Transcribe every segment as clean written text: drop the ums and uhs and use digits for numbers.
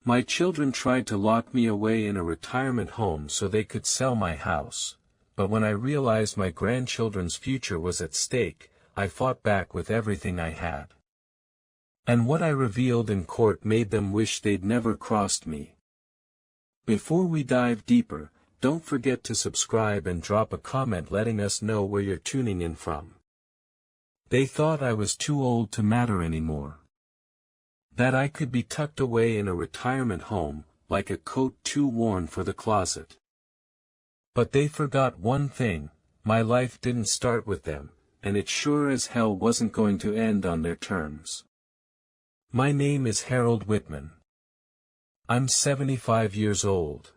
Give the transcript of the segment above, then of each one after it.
My children tried to lock me away in a retirement home so they could sell my house, but when I realized my grandchildren's future was at stake, I fought back with everything I had. And what I revealed in court made them wish they'd never crossed me. Before we dive deeper, don't forget to subscribe and drop a comment letting us know where you're tuning in from. They thought I was too old to matter anymore. That I could be tucked away in a retirement home, like a coat too worn for the closet. But they forgot one thing: my life didn't start with them, and it sure as hell wasn't going to end on their terms. My name is Harold Whitman. I'm 75 years old.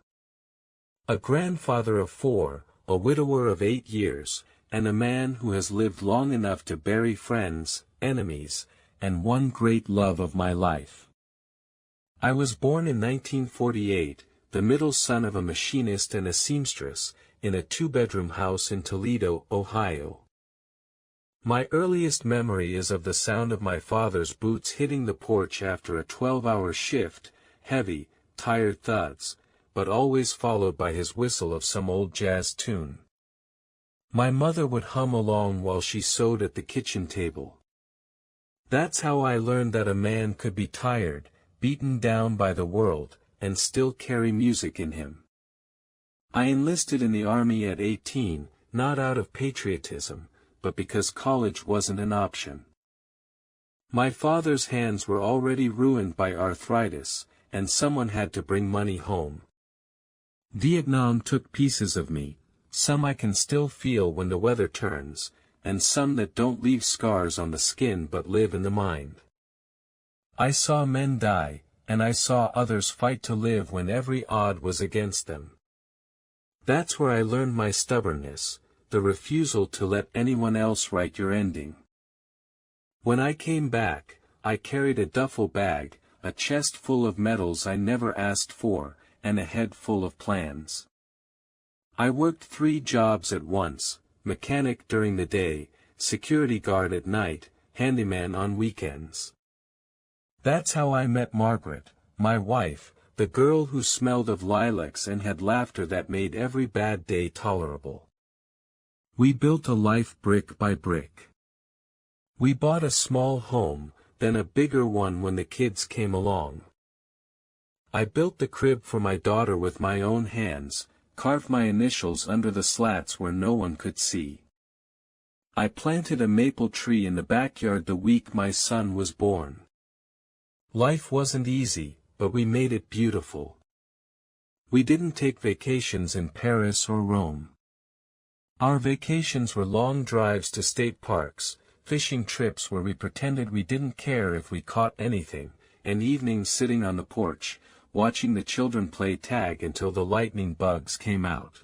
A grandfather of 4, a widower of 8 years, and a man who has lived long enough to bury friends, enemies, and one great love of my life. I was born in 1948, the middle son of a machinist and a seamstress, in a 2-bedroom house in Toledo, Ohio. My earliest memory is of the sound of my father's boots hitting the porch after a 12-hour shift, heavy, tired thuds, but always followed by his whistle of some old jazz tune. My mother would hum along while she sewed at the kitchen table. That's how I learned that a man could be tired, beaten down by the world, and still carry music in him. I enlisted in the army at 18, not out of patriotism, but because college wasn't an option. My father's hands were already ruined by arthritis, and someone had to bring money home. Vietnam took pieces of me, some I can still feel when the weather turns, and some that don't leave scars on the skin but live in the mind. I saw men die, and I saw others fight to live when every odd was against them. That's where I learned my stubbornness, the refusal to let anyone else write your ending. When I came back, I carried a duffel bag, a chest full of medals I never asked for, and a head full of plans. I worked 3 jobs at once: mechanic during the day, security guard at night, handyman on weekends. That's how I met Margaret, my wife, the girl who smelled of lilacs and had laughter that made every bad day tolerable. We built a life brick by brick. We bought a small home, then a bigger one when the kids came along. I built the crib for my daughter with my own hands, carved my initials under the slats where no one could see. I planted a maple tree in the backyard the week my son was born. Life wasn't easy, but we made it beautiful. We didn't take vacations in Paris or Rome. Our vacations were long drives to state parks, fishing trips where we pretended we didn't care if we caught anything, and evenings sitting on the porch, watching the children play tag until the lightning bugs came out.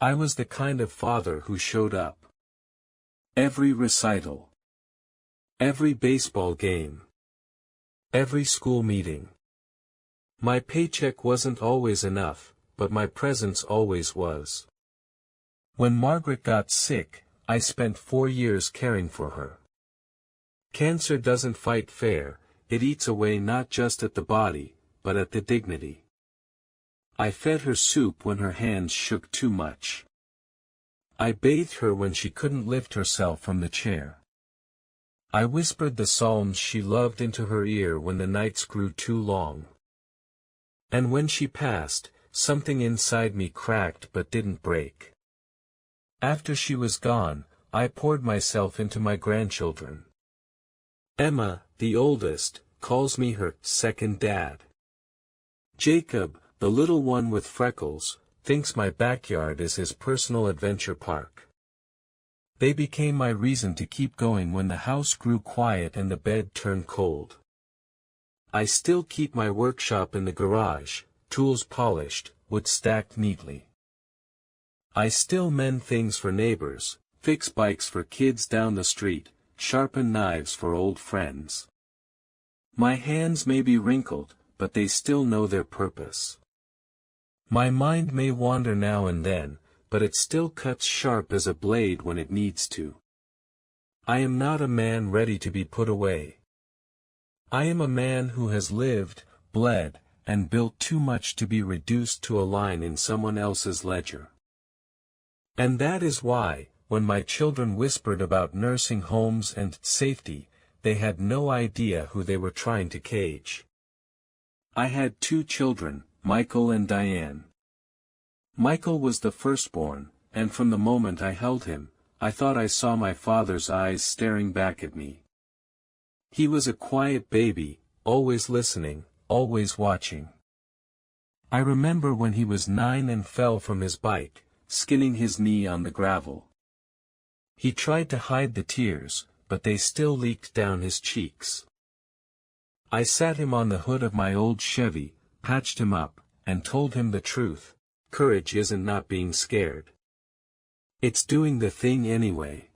I was the kind of father who showed up. Every recital. Every baseball game. Every school meeting. My paycheck wasn't always enough, but my presence always was. When Margaret got sick, I spent 4 years caring for her. Cancer doesn't fight fair, it eats away not just at the body, but at the dignity. I fed her soup when her hands shook too much. I bathed her when she couldn't lift herself from the chair. I whispered the psalms she loved into her ear when the nights grew too long. And when she passed, something inside me cracked but didn't break. After she was gone, I poured myself into my grandchildren. Emma, the oldest, calls me her second dad. Jacob, the little one with freckles, thinks my backyard is his personal adventure park. They became my reason to keep going when the house grew quiet and the bed turned cold. I still keep my workshop in the garage, tools polished, wood stacked neatly. I still mend things for neighbors, fix bikes for kids down the street, sharpen knives for old friends. My hands may be wrinkled, but they still know their purpose. My mind may wander now and then, but it still cuts sharp as a blade when it needs to. I am not a man ready to be put away. I am a man who has lived, bled, and built too much to be reduced to a line in someone else's ledger. And that is why, when my children whispered about nursing homes and safety, they had no idea who they were trying to cage. I had 2 children, Michael and Diane. Michael was the firstborn, and from the moment I held him, I thought I saw my father's eyes staring back at me. He was a quiet baby, always listening, always watching. I remember when he was 9 and fell from his bike, skinning his knee on the gravel. He tried to hide the tears, but they still leaked down his cheeks. I sat him on the hood of my old Chevy, patched him up, and told him the truth: courage isn't not being scared. It's doing the thing anyway.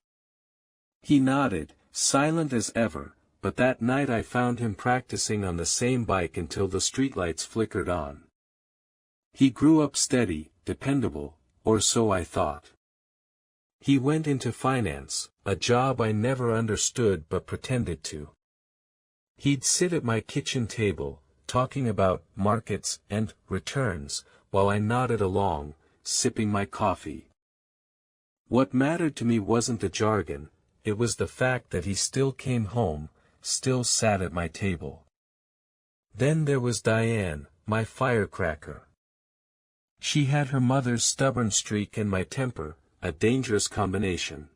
He nodded, silent as ever, but that night I found him practicing on the same bike until the streetlights flickered on. He grew up steady, dependable, or so I thought. He went into finance, a job I never understood but pretended to. He'd sit at my kitchen table, talking about markets and returns, while I nodded along, sipping my coffee. What mattered to me wasn't the jargon, it was the fact that he still came home, still sat at my table. Then there was Diane, my firecracker. She had her mother's stubborn streak and my temper, a dangerous combination.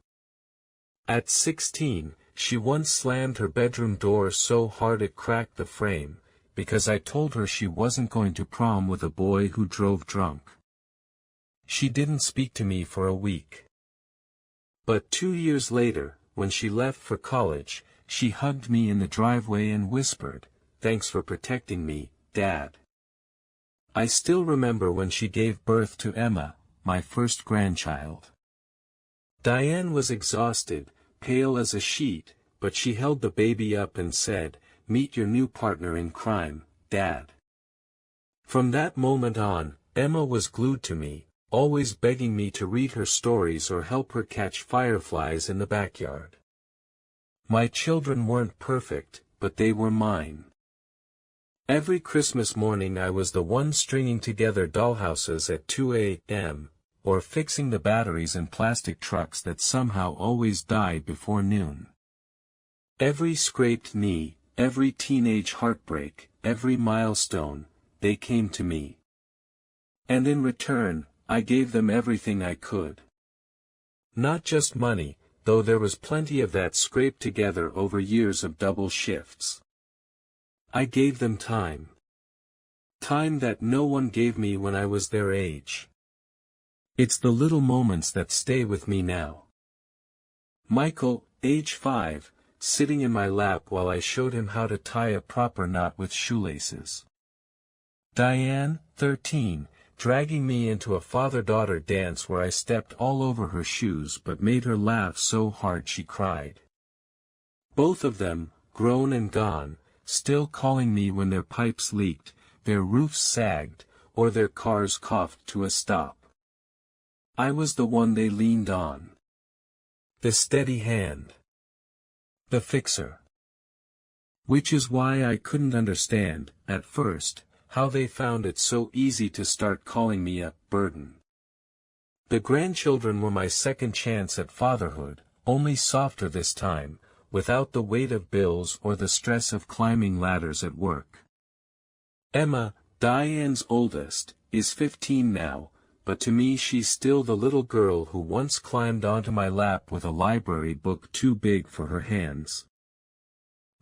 At 16, she once slammed her bedroom door so hard it cracked the frame, because I told her she wasn't going to prom with a boy who drove drunk. She didn't speak to me for a week. But 2 years later, when she left for college, she hugged me in the driveway and whispered, "Thanks for protecting me, Dad." I still remember when she gave birth to Emma, my first grandchild. Diane was exhausted, pale as a sheet, but she held the baby up and said, "Meet your new partner in crime, Dad." From that moment on, Emma was glued to me, always begging me to read her stories or help her catch fireflies in the backyard. My children weren't perfect, but they were mine. Every Christmas morning I was the one stringing together dollhouses at 2 a.m., or fixing the batteries in plastic trucks that somehow always died before noon. Every scraped knee, every teenage heartbreak, every milestone, they came to me. And in return, I gave them everything I could. Not just money, though there was plenty of that scraped together over years of double shifts. I gave them time. Time that no one gave me when I was their age. It's the little moments that stay with me now. Michael, age 5, sitting in my lap while I showed him how to tie a proper knot with shoelaces. Diane, 13, dragging me into a father-daughter dance where I stepped all over her shoes but made her laugh so hard she cried. Both of them, grown and gone, still calling me when their pipes leaked, their roofs sagged, or their cars coughed to a stop. I was the one they leaned on. The steady hand. The fixer. Which is why I couldn't understand, at first, how they found it so easy to start calling me a burden. The grandchildren were my second chance at fatherhood, only softer this time, without the weight of bills or the stress of climbing ladders at work. Emma, Diane's oldest, is 15 now, but to me she's still the little girl who once climbed onto my lap with a library book too big for her hands.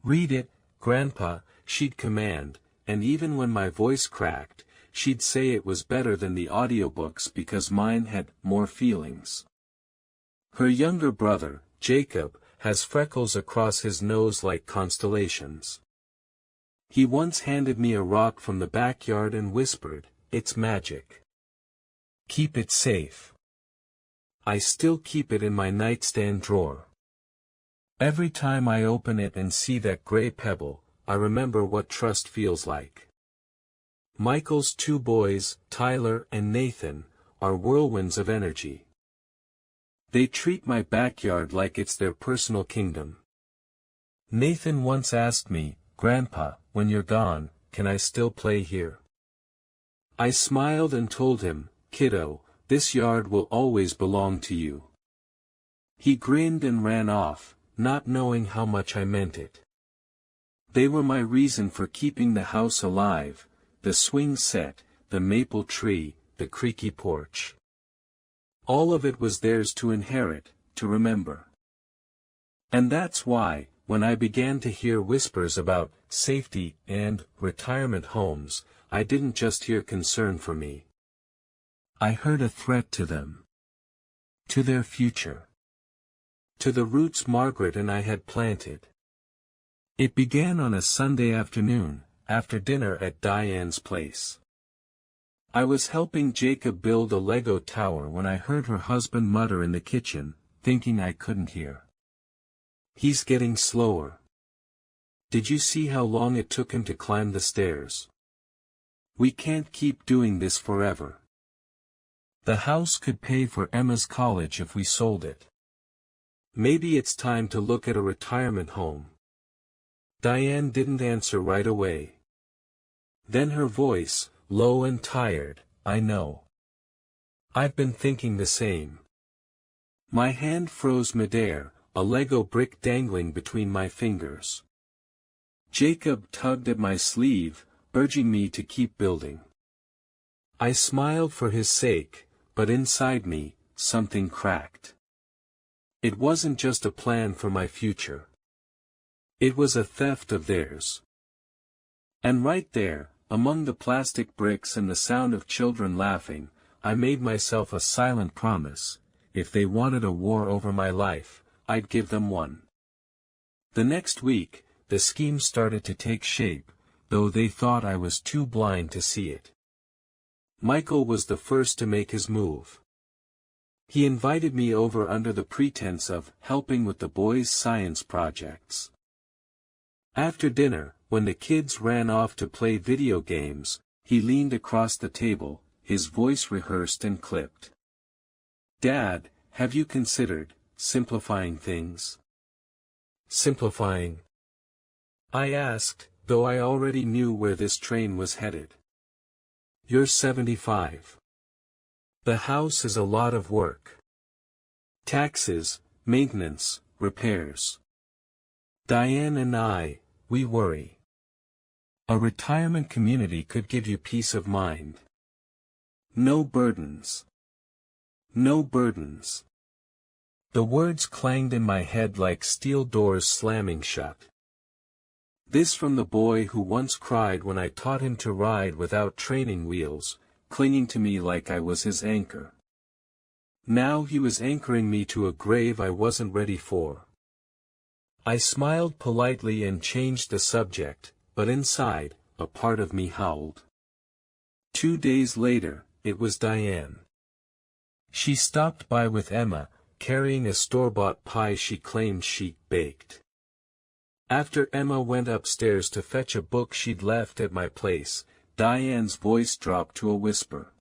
"Read it, Grandpa," she'd command, and even when my voice cracked, she'd say it was better than the audiobooks because mine had more feelings. Her younger brother, Jacob, has freckles across his nose like constellations. He once handed me a rock from the backyard and whispered, "It's magic. Keep it safe." I still keep it in my nightstand drawer. Every time I open it and see that gray pebble, I remember what trust feels like. Michael's 2 boys, Tyler and Nathan, are whirlwinds of energy. They treat my backyard like it's their personal kingdom. Nathan once asked me, "Grandpa, when you're gone, can I still play here? I smiled and told him, kiddo, this yard will always belong to you. He grinned and ran off, not knowing how much I meant it. They were my reason for keeping the house alive, the swing set, the maple tree, the creaky porch. All of it was theirs to inherit, to remember. And that's why, when I began to hear whispers about safety and retirement homes, I didn't just hear concern for me. I heard a threat to them. To their future. To the roots Margaret and I had planted. It began on a Sunday afternoon, after dinner at Diane's place. I was helping Jacob build a Lego tower when I heard her husband mutter in the kitchen, thinking I couldn't hear. He's getting slower. Did you see how long it took him to climb the stairs? We can't keep doing this forever. The house could pay for Emma's college if we sold it. Maybe it's time to look at a retirement home. Diane didn't answer right away. Then her voice, low and tired, I know. I've been thinking the same. My hand froze midair, a Lego brick dangling between my fingers. Jacob tugged at my sleeve, urging me to keep building. I smiled for his sake, but inside me, something cracked. It wasn't just a plan for my future. It was a theft of theirs. And right there, among the plastic bricks and the sound of children laughing, I made myself a silent promise: if they wanted a war over my life, I'd give them one. The next week, the scheme started to take shape, though they thought I was too blind to see it. Michael was the first to make his move. He invited me over under the pretense of helping with the boys' science projects. After dinner, when the kids ran off to play video games, he leaned across the table, his voice rehearsed and clipped. Dad, have you considered simplifying things? Simplifying? I asked, though I already knew where this train was headed. You're 75. The house is a lot of work. Taxes, maintenance, repairs. Diane and I, we worry. A retirement community could give you peace of mind. No burdens. No burdens. The words clanged in my head like steel doors slamming shut. This from the boy who once cried when I taught him to ride without training wheels, clinging to me like I was his anchor. Now he was anchoring me to a grave I wasn't ready for. I smiled politely and changed the subject, but inside, a part of me howled. 2 days later, it was Diane. She stopped by with Emma, carrying a store-bought pie she claimed she'd baked. After Emma went upstairs to fetch a book she'd left at my place, Diane's voice dropped to a whisper.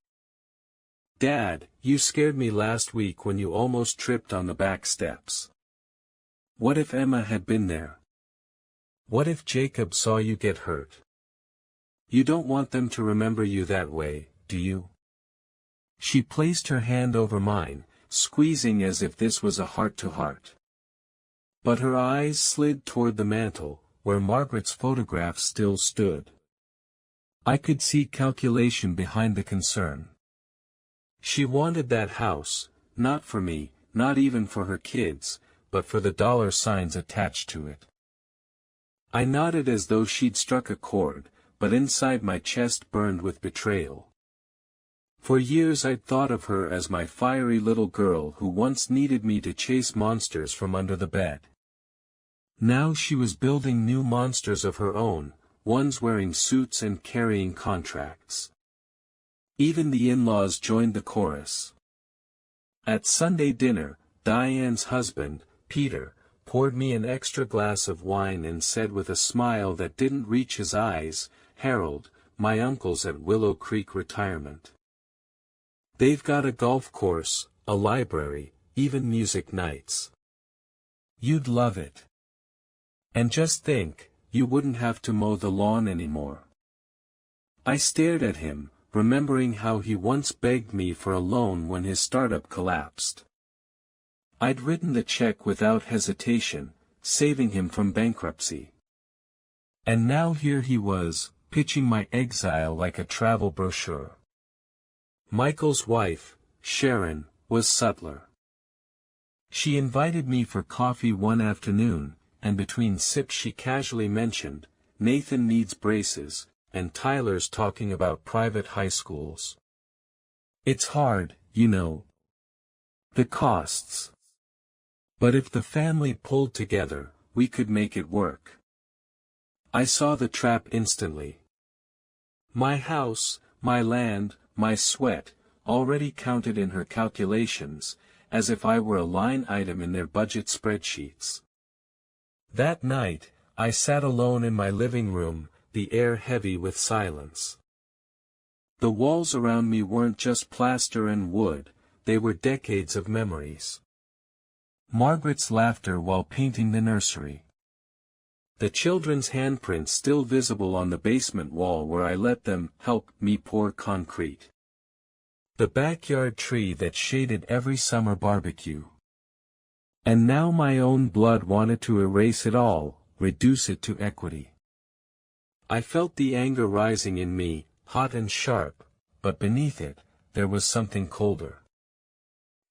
Dad, you scared me last week when you almost tripped on the back steps. What if Emma had been there? What if Jacob saw you get hurt? You don't want them to remember you that way, do you? She placed her hand over mine, squeezing as if this was a heart-to-heart. But her eyes slid toward the mantel, where Margaret's photograph still stood. I could see calculation behind the concern. She wanted that house, not for me, not even for her kids, but for the dollar signs attached to it. I nodded as though she'd struck a chord, but inside my chest burned with betrayal. For years I'd thought of her as my fiery little girl who once needed me to chase monsters from under the bed. Now she was building new monsters of her own, ones wearing suits and carrying contracts. Even the in-laws joined the chorus. At Sunday dinner, Diane's husband, Peter, poured me an extra glass of wine and said with a smile that didn't reach his eyes, Harold, my uncle's at Willow Creek Retirement. They've got a golf course, a library, even music nights. You'd love it. And just think, you wouldn't have to mow the lawn anymore. I stared at him, remembering how he once begged me for a loan when his startup collapsed. I'd written the check without hesitation, saving him from bankruptcy. And now here he was, pitching my exile like a travel brochure. Michael's wife, Sharon, was subtler. She invited me for coffee one afternoon, and between sips she casually mentioned, "Nathan needs braces," and Tyler's talking about private high schools. "It's hard, you know. The costs. But if the family pulled together, we could make it work." I saw the trap instantly. My house, my land, my sweat, already counted in her calculations, as if I were a line item in their budget spreadsheets. That night, I sat alone in my living room, the air heavy with silence. The walls around me weren't just plaster and wood, they were decades of memories. Margaret's laughter while painting the nursery. The children's handprints still visible on the basement wall where I let them help me pour concrete. The backyard tree that shaded every summer barbecue. And now my own blood wanted to erase it all, reduce it to equity. I felt the anger rising in me, hot and sharp, but beneath it, there was something colder.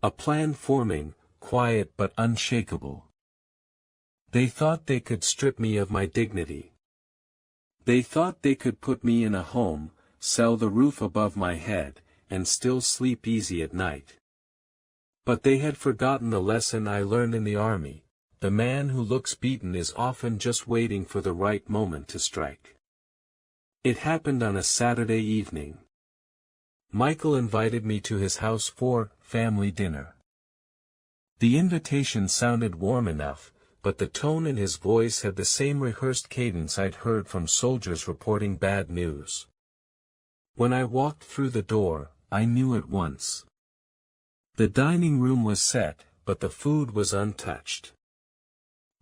A plan forming, quiet but unshakable. They thought they could strip me of my dignity. They thought they could put me in a home, sell the roof above my head, and still sleep easy at night. But they had forgotten the lesson I learned in the army: the man who looks beaten is often just waiting for the right moment to strike. It happened on a Saturday evening. Michael invited me to his house for family dinner. The invitation sounded warm enough, but the tone in his voice had the same rehearsed cadence I'd heard from soldiers reporting bad news. When I walked through the door, I knew at once. The dining room was set, but the food was untouched.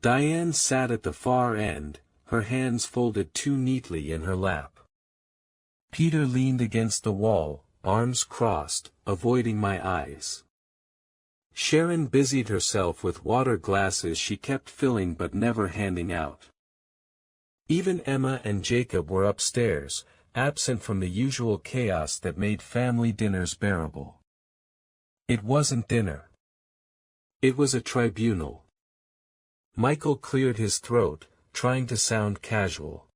Diane sat at the far end, her hands folded too neatly in her lap. Peter leaned against the wall, arms crossed, avoiding my eyes. Sharon busied herself with water glasses she kept filling but never handing out. Even Emma and Jacob were upstairs, absent from the usual chaos that made family dinners bearable. It wasn't dinner. It was a tribunal. Michael cleared his throat, trying to sound casual.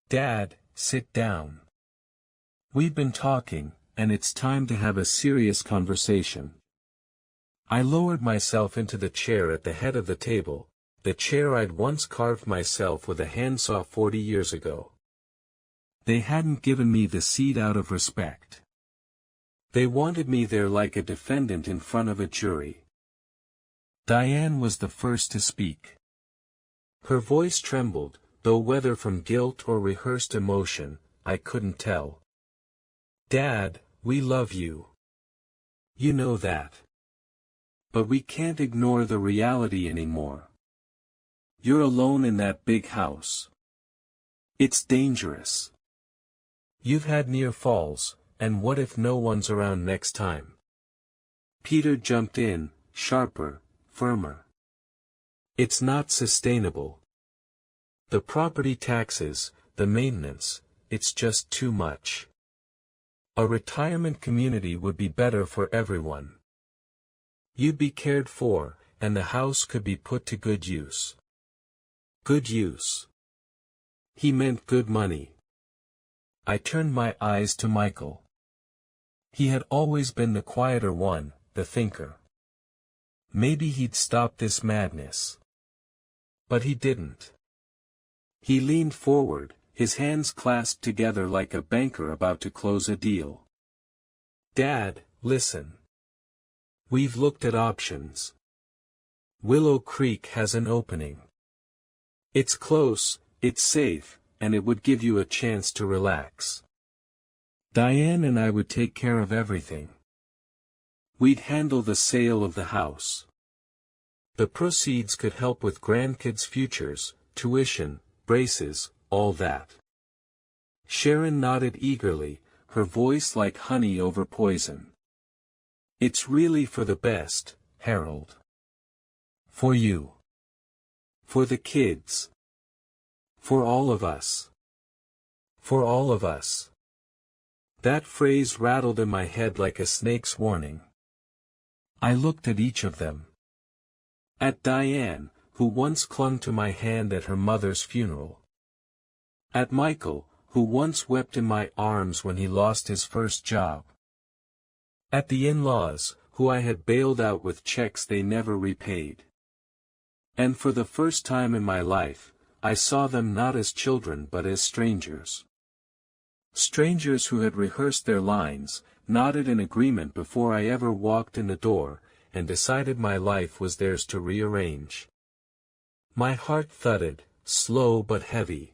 "Dad, sit down. We've been talking, and it's time to have a serious conversation." I lowered myself into the chair at the head of the table, the chair I'd once carved myself with a handsaw 40 years ago. They hadn't given me the seat out of respect. They wanted me there like a defendant in front of a jury. Diane was the first to speak. Her voice trembled, though whether from guilt or rehearsed emotion, I couldn't tell. "Dad, we love you. You know that. But we can't ignore the reality anymore. You're alone in that big house. It's dangerous. You've had near falls, and what if no one's around next time?" Peter jumped in, sharper, firmer. "It's not sustainable. The property taxes, the maintenance, it's just too much. A retirement community would be better for everyone. You'd be cared for, and the house could be put to good use." Good use. He meant good money. I turned my eyes to Michael. He had always been the quieter one, the thinker. Maybe he'd stop this madness. But he didn't. He leaned forward, his hands clasped together like a banker about to close a deal. "Dad, listen. We've looked at options. Willow Creek has an opening. It's close, it's safe, and it would give you a chance to relax. Diane and I would take care of everything. We'd handle the sale of the house. The proceeds could help with grandkids' futures, tuition, braces, all that. Sharon nodded eagerly, her voice like honey over poison. It's really for the best, Harold. For you. For the kids. For all of us. For all of us. That phrase rattled in my head like a snake's warning. I looked at each of them. At Diane, who once clung to my hand at her mother's funeral. At Michael, who once wept in my arms when he lost his first job. At the in-laws, who I had bailed out with checks they never repaid. And for the first time in my life, I saw them not as children but as strangers. Strangers who had rehearsed their lines, nodded in agreement before I ever walked in the door, and decided my life was theirs to rearrange. My heart thudded, slow but heavy.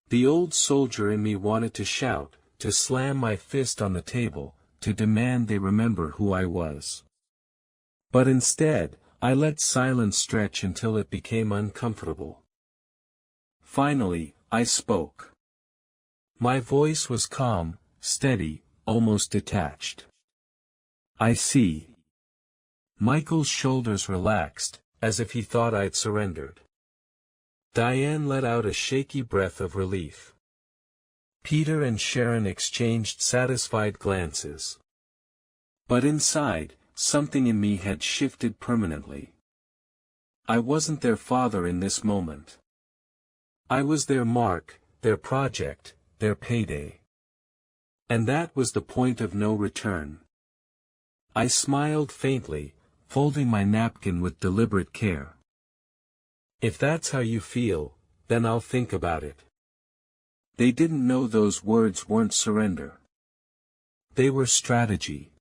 The old soldier in me wanted to shout, to slam my fist on the table, to demand they remember who I was. But instead, I let silence stretch until it became uncomfortable. Finally, I spoke. My voice was calm, steady, almost detached. I see. Michael's shoulders relaxed, as if he thought I'd surrendered. Diane let out a shaky breath of relief. Peter and Sharon exchanged satisfied glances. But inside, something in me had shifted permanently. I wasn't their father in this moment. I was their mark, their project, their payday. And that was the point of no return. I smiled faintly, folding my napkin with deliberate care. If that's how you feel, then I'll think about it. They didn't know those words weren't surrender. They were strategy.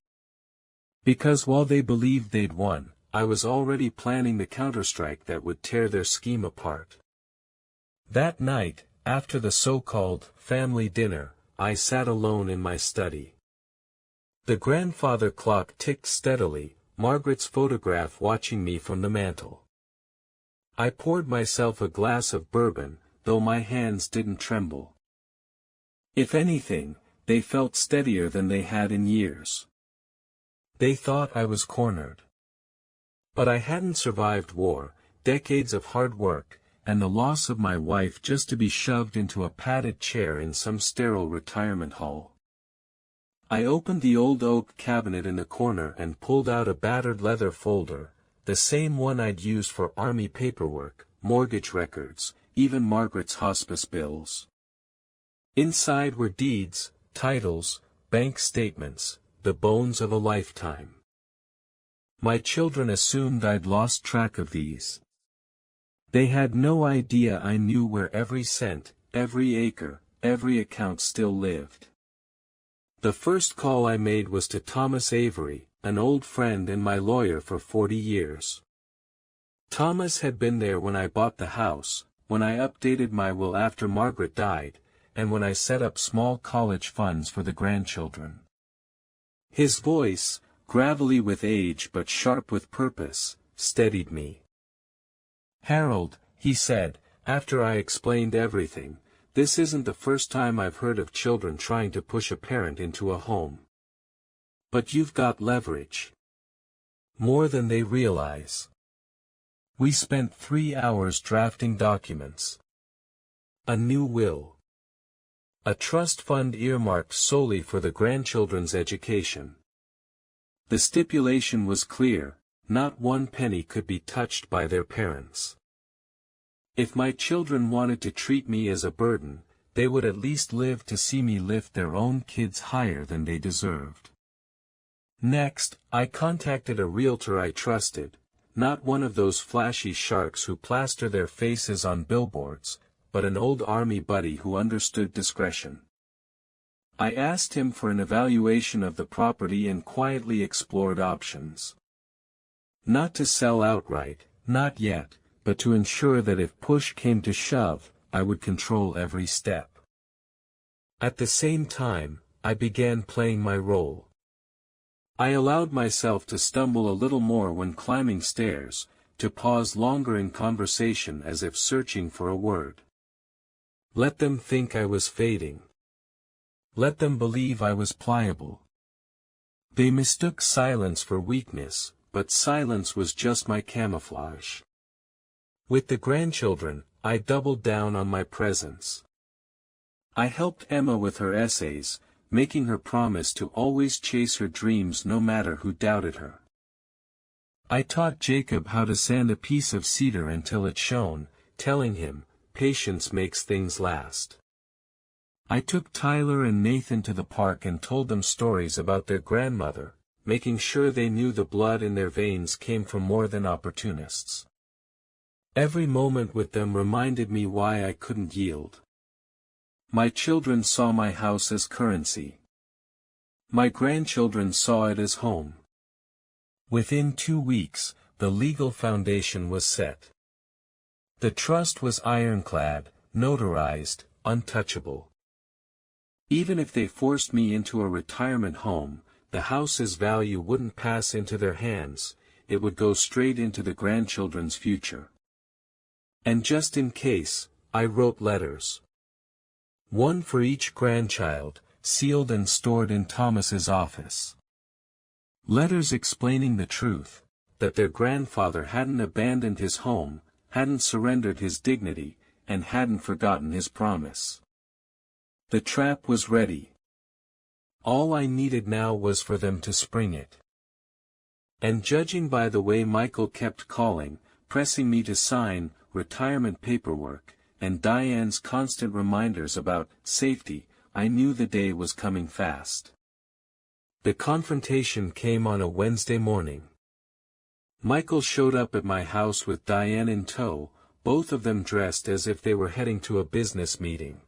Because while they believed they'd won, I was already planning the counterstrike that would tear their scheme apart. That night, after the so-called family dinner, I sat alone in my study. The grandfather clock ticked steadily, Margaret's photograph watching me from the mantel. I poured myself a glass of bourbon, though my hands didn't tremble. If anything, they felt steadier than they had in years. They thought I was cornered. But I hadn't survived war, decades of hard work, and the loss of my wife just to be shoved into a padded chair in some sterile retirement hall. I opened the old oak cabinet in the corner and pulled out a battered leather folder, the same one I'd used for army paperwork, mortgage records, even Margaret's hospice bills. Inside were deeds, titles, bank statements, the bones of a lifetime. My children assumed I'd lost track of these. They had no idea I knew where every cent, every acre, every account still lived. The first call I made was to Thomas Avery, an old friend and my lawyer for 40 years. Thomas had been there when I bought the house, when I updated my will after Margaret died, and when I set up small college funds for the grandchildren. His voice, gravelly with age but sharp with purpose, steadied me. "Harold," he said, after I explained everything, "this isn't the first time I've heard of children trying to push a parent into a home. But you've got leverage. More than they realize." We spent 3 hours drafting documents. A new will. A trust fund earmarked solely for the grandchildren's education. The stipulation was clear, not one penny could be touched by their parents. If my children wanted to treat me as a burden, they would at least live to see me lift their own kids higher than they deserved. Next, I contacted a realtor I trusted, not one of those flashy sharks who plaster their faces on billboards, but an old army buddy who understood discretion. I asked him for an evaluation of the property and quietly explored options. Not to sell outright, not yet, but to ensure that if push came to shove, I would control every step. At the same time, I began playing my role. I allowed myself to stumble a little more when climbing stairs, to pause longer in conversation as if searching for a word. Let them think I was fading. Let them believe I was pliable. They mistook silence for weakness, but silence was just my camouflage. With the grandchildren, I doubled down on my presence. I helped Emma with her essays, making her promise to always chase her dreams no matter who doubted her. I taught Jacob how to sand a piece of cedar until it shone, telling him, patience makes things last. I took Tyler and Nathan to the park and told them stories about their grandmother, making sure they knew the blood in their veins came from more than opportunists. Every moment with them reminded me why I couldn't yield. My children saw my house as currency. My grandchildren saw it as home. Within 2 weeks, the legal foundation was set. The trust was ironclad, notarized, untouchable. Even if they forced me into a retirement home, the house's value wouldn't pass into their hands, it would go straight into the grandchildren's future. And just in case, I wrote letters. One for each grandchild, sealed and stored in Thomas's office. Letters explaining the truth, that their grandfather hadn't abandoned his home, hadn't surrendered his dignity, and hadn't forgotten his promise. The trap was ready. All I needed now was for them to spring it. And judging by the way Michael kept calling, pressing me to sign retirement paperwork, and Diane's constant reminders about safety, I knew the day was coming fast. The confrontation came on a Wednesday morning. Michael showed up at my house with Diane in tow, both of them dressed as if they were heading to a business meeting.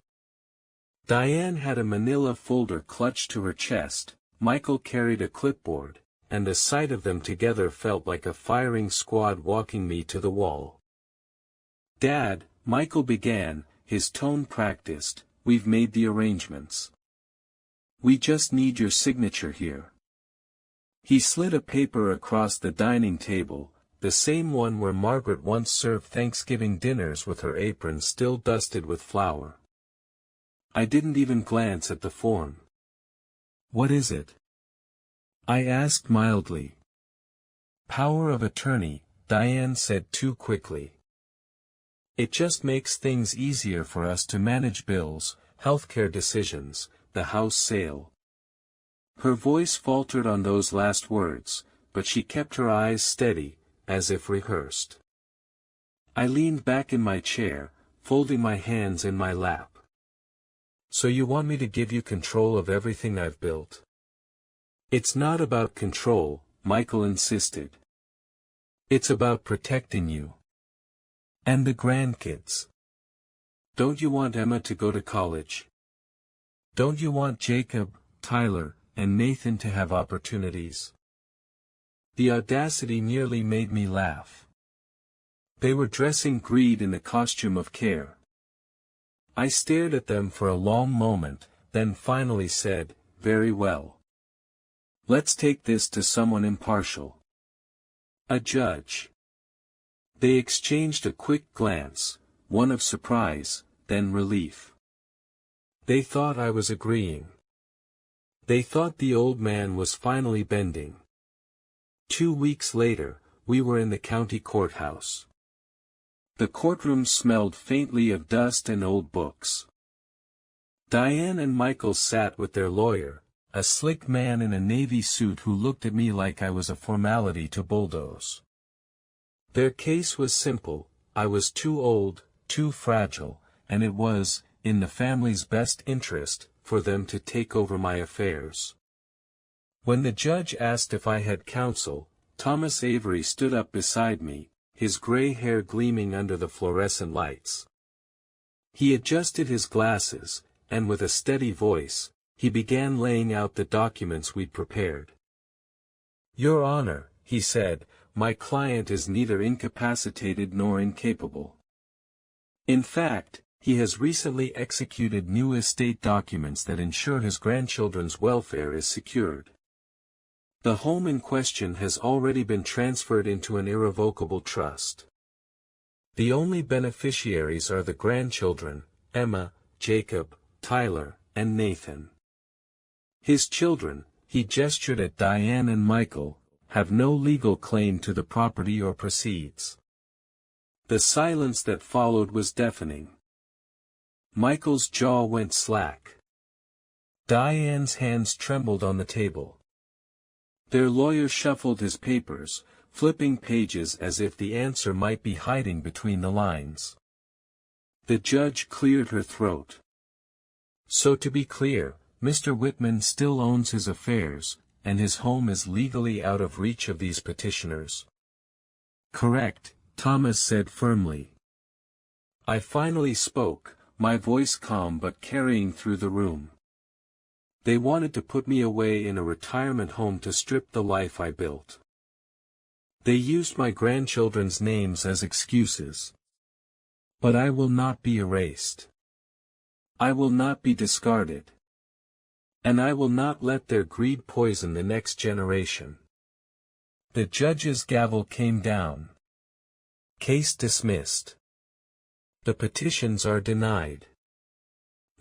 Diane had a manila folder clutched to her chest, Michael carried a clipboard, and the sight of them together felt like a firing squad walking me to the wall. "Dad," Michael began, his tone practiced, "we've made the arrangements. We just need your signature here." He slid a paper across the dining table, the same one where Margaret once served Thanksgiving dinners with her apron still dusted with flour. I didn't even glance at the form. "What is it?" I asked mildly. "Power of attorney," Diane said too quickly. "It just makes things easier for us to manage bills, healthcare decisions, the house sale." Her voice faltered on those last words, but she kept her eyes steady, as if rehearsed. I leaned back in my chair, folding my hands in my lap. "So you want me to give you control of everything I've built?" "It's not about control," Michael insisted. "It's about protecting you. And the grandkids. Don't you want Emma to go to college? Don't you want Jacob, Tyler, and Nathan to have opportunities?" The audacity nearly made me laugh. They were dressing greed in the costume of care. I stared at them for a long moment, then finally said, "Very well. Let's take this to someone impartial. A judge." They exchanged a quick glance, one of surprise, then relief. They thought I was agreeing. They thought the old man was finally bending. 2 weeks later, we were in the county courthouse. The courtroom smelled faintly of dust and old books. Diane and Michael sat with their lawyer, a slick man in a navy suit who looked at me like I was a formality to bulldoze. Their case was simple: I was too old, too fragile, and it was, in the family's best interest, for them to take over my affairs. When the judge asked if I had counsel, Thomas Avery stood up beside me, his gray hair gleaming under the fluorescent lights. He adjusted his glasses, and with a steady voice, he began laying out the documents we'd prepared. "Your Honor," he said, "my client is neither incapacitated nor incapable. In fact, he has recently executed new estate documents that ensure his grandchildren's welfare is secured. The home in question has already been transferred into an irrevocable trust. The only beneficiaries are the grandchildren, Emma, Jacob, Tyler, and Nathan. His children, he gestured at Diane and Michael, have no legal claim to the property or proceeds. The silence that followed was deafening. Michael's jaw went slack. Diane's hands trembled on the table. Their lawyer shuffled his papers, flipping pages as if the answer might be hiding between the lines. The judge cleared her throat. So to be clear, Mr. Whitman still owns his affairs, and his home is legally out of reach of these petitioners. Correct, Thomas said firmly. I finally spoke, my voice calm but carrying through the room. They wanted to put me away in a retirement home to strip the life I built. They used my grandchildren's names as excuses. But I will not be erased. I will not be discarded. And I will not let their greed poison the next generation. The judge's gavel came down. Case dismissed. The petitions are denied.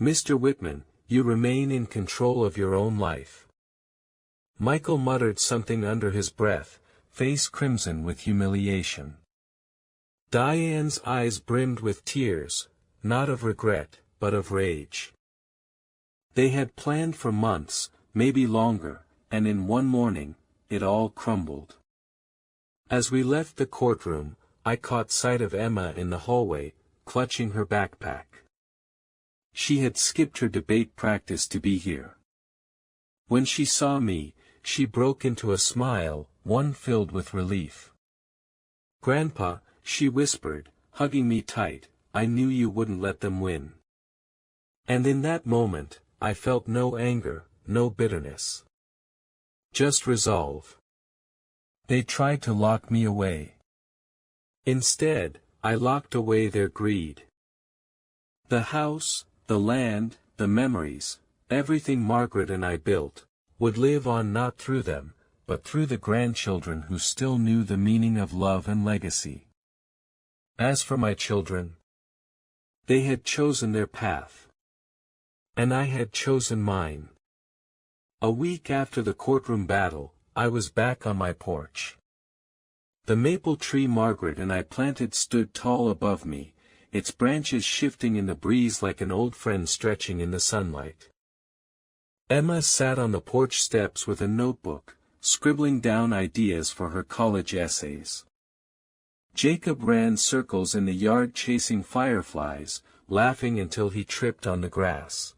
Mr. Whitman, you remain in control of your own life. Michael muttered something under his breath, face crimson with humiliation. Diane's eyes brimmed with tears, not of regret, but of rage. They had planned for months, maybe longer, and in one morning, it all crumbled. As we left the courtroom, I caught sight of Emma in the hallway, clutching her backpack. She had skipped her debate practice to be here. When she saw me, she broke into a smile, one filled with relief. "Grandpa," she whispered, hugging me tight, "I knew you wouldn't let them win." And in that moment, I felt no anger, no bitterness. Just resolve. They tried to lock me away. Instead, I locked away their greed. The house, the land, the memories, everything Margaret and I built, would live on not through them, but through the grandchildren who still knew the meaning of love and legacy. As for my children, they had chosen their path. And I had chosen mine. A week after the courtroom battle, I was back on my porch. The maple tree Margaret and I planted stood tall above me, its branches shifting in the breeze like an old friend stretching in the sunlight. Emma sat on the porch steps with a notebook, scribbling down ideas for her college essays. Jacob ran circles in the yard chasing fireflies, laughing until he tripped on the grass.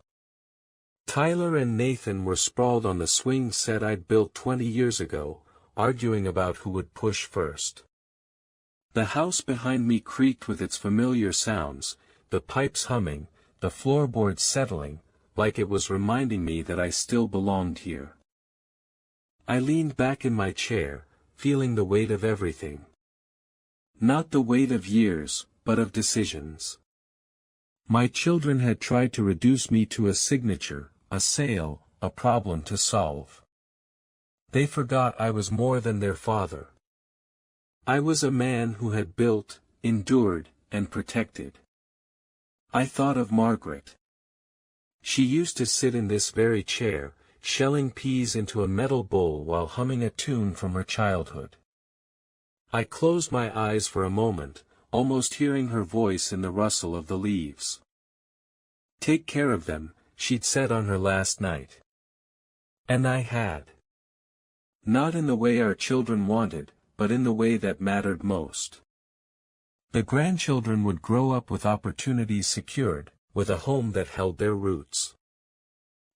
Tyler and Nathan were sprawled on the swing set I'd built 20 years ago, arguing about who would push first. The house behind me creaked with its familiar sounds, the pipes humming, the floorboards settling, like it was reminding me that I still belonged here. I leaned back in my chair, feeling the weight of everything. Not the weight of years, but of decisions. My children had tried to reduce me to a signature, a sale, a problem to solve. They forgot I was more than their father. I was a man who had built, endured, and protected. I thought of Margaret. She used to sit in this very chair, shelling peas into a metal bowl while humming a tune from her childhood. I closed my eyes for a moment, almost hearing her voice in the rustle of the leaves. "Take care of them," she'd said on her last night. And I had. Not in the way our children wanted, but in the way that mattered most. The grandchildren would grow up with opportunities secured, with a home that held their roots.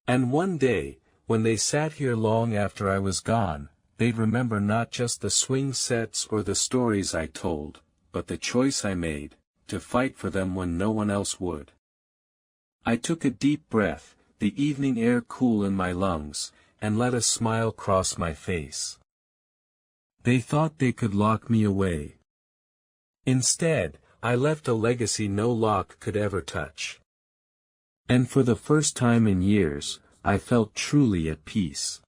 And one day, when they sat here long after I was gone, they'd remember not just the swing sets or the stories I told, but the choice I made, to fight for them when no one else would. I took a deep breath, the evening air cool in my lungs, and let a smile cross my face. They thought they could lock me away. Instead, I left a legacy no lock could ever touch. And for the first time in years, I felt truly at peace.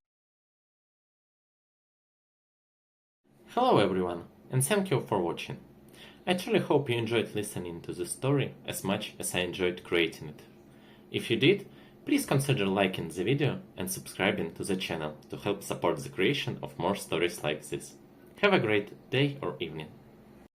Hello everyone, and thank you for watching. I truly hope you enjoyed listening to this story as much as I enjoyed creating it. If you did, please consider liking the video and subscribing to the channel to help support the creation of more stories like this. Have a great day or evening.